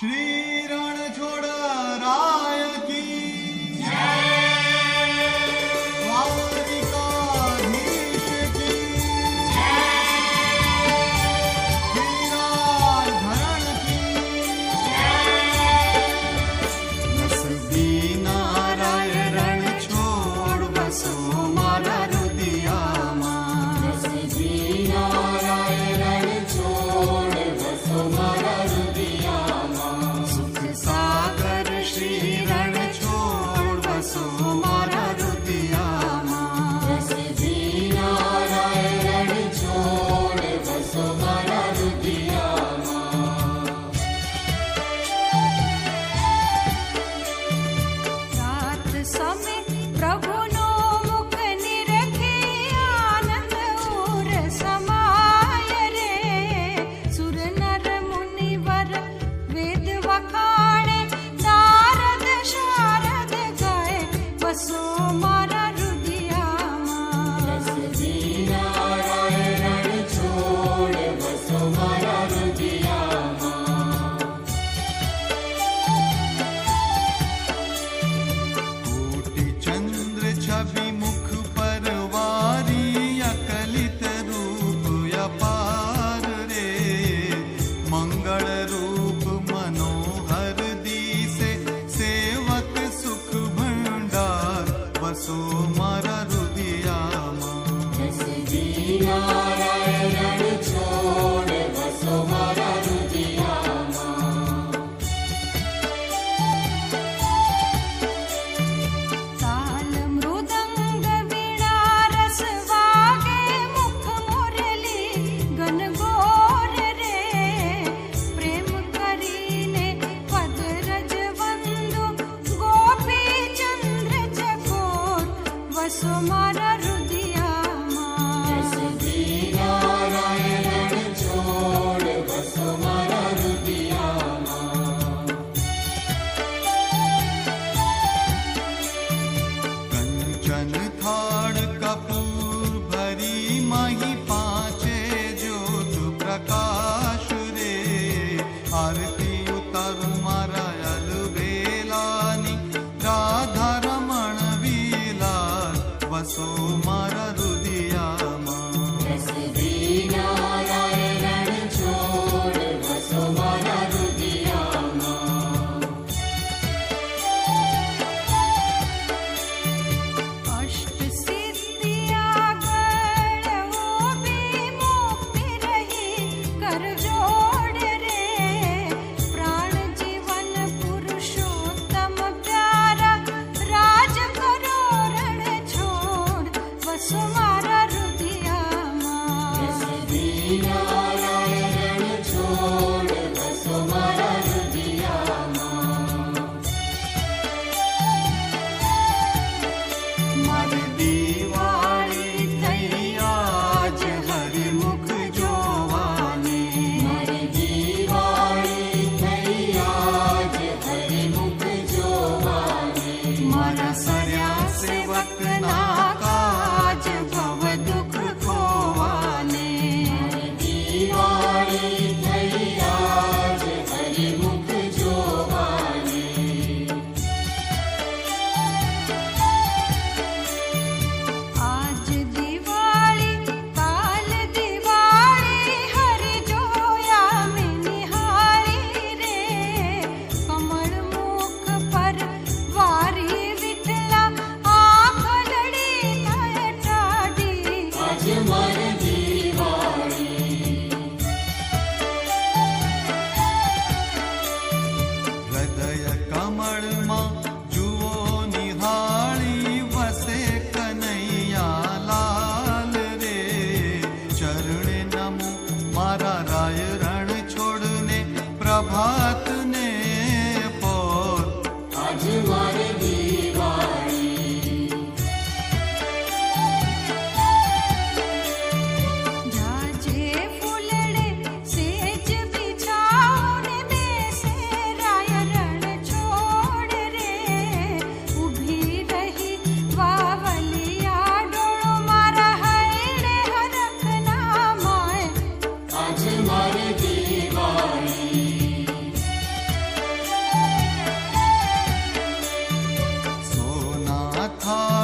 श्री रणछोड़ राय की द्वारिकाधीश की वीराधरण की नसबी नाराय रणछोड़ बसो मारा रुदियाમાં नसबी नाराय रणछोड़ बसो मारा रुदियाમાં सुख सागर श्री रणछोड़ बसो मारा रुदियाમાં नसबी नाराय रणछोड़ बसो मारा रुदियाમાં रात समय प्रभुनो मुख निरखे आनंद उर समाय रे सुर नर मुनिवर वेद वखाणे नारद शारद गाय बसो मारा रुदियाમાં नसबी नाराय रणछोड़ बसो मारा रुदियाમાં कोटि चंद्र छवि मुख पर वारी अकलित रूप अपार रे मंगल रूप मनोहर दिसे सेवक सुख भंडार बसो मारा रुदियाમાં नसबी नाराय रणछोड़ बसो मारा रुदियाમાં ताल मृदंग वीणा रस वागे मुख मुरली गनगोर रे प्रेम करीने पद रज वंदु गोपी चंद्र चकोर वसो मारा रुदियाમાં नसबी नाराय रणछोड़ बसो मारा रुदियाમાં कंचन थाड़ कपूर भरी मही पांचे ज्योत प्रकाश रे आरती उतारू मारा अलबेलानी राधा रमण वीलाल वसो मारा रुदियाમાં नसबी नाराय रणछोड़ बसो मारा रुदियाમાં अष्ट सिद्धिया गढ़ो भी मुक्ति रही कर जोड़ रे प्राण जीवन पुरुषोत्तम प्यारा राज करो रण छोड़ बसो मारा रुदियाમાં नसबी नाराय रणछोड़ बसो मारा रुदियाમાં मन दीवाली થઈ આજ હરિમુખ જોવાને મારી દિવાળી થઈ આજ હરિમુખ જોવાને મારા સર્યા સેવકના કાજ ભવ દુઃખ ખોવાને દિવાળી થઈ આજ હરિમુખ જોવાને आज दिवाली काल दिवाली हरि जोया में निहारी रे कमल मुख पर वारी विठला आँख लड़ी तय टाडी આજ મારી દિવાળી હૃદય કમળમાં જુઓ નિહાળી વસે કનૈયા લાલ રે ચરણે નમો મારા રાય રણ છોડને પ્રભાતને પોર આજ મારી દિવાળી जाजे फूलड़े सेज बिछाओने बेसे राय रण छोड़ रे उभी रही वावलिया डोळो मारा हैड़े हरख ना माय આજ મારી દિવાળી था